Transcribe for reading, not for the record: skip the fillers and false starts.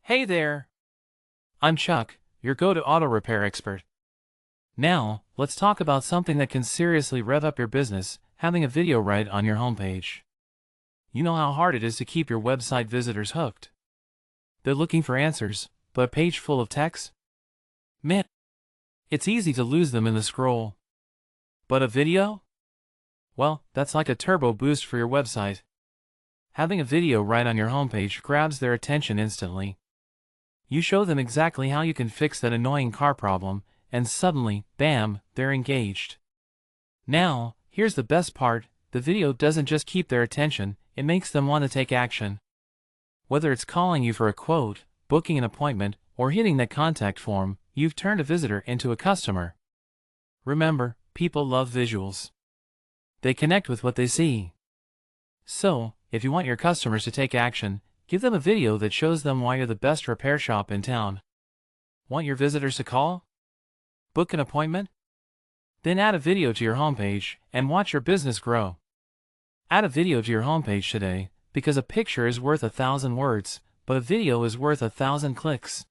Hey there! I'm Chuck, your go-to auto repair expert. Now, let's talk about something that can seriously rev up your business, having a video right on your homepage. You know how hard it is to keep your website visitors hooked. They're looking for answers, but a page full of text? Man, it's easy to lose them in the scroll. But a video? Well, that's like a turbo boost for your website. Having a video right on your homepage grabs their attention instantly. You show them exactly how you can fix that annoying car problem, and suddenly, bam, they're engaged. Now, here's the best part, the video doesn't just keep their attention, it makes them want to take action. Whether it's calling you for a quote, booking an appointment, or hitting that contact form, you've turned a visitor into a customer. Remember, people love visuals. They connect with what they see. So, if you want your customers to take action, give them a video that shows them why you're the best repair shop in town. Want your visitors to call? Book an appointment? Then add a video to your homepage and watch your business grow. Add a video to your homepage today, because a picture is worth 1,000 words, but a video is worth 1,000 clicks.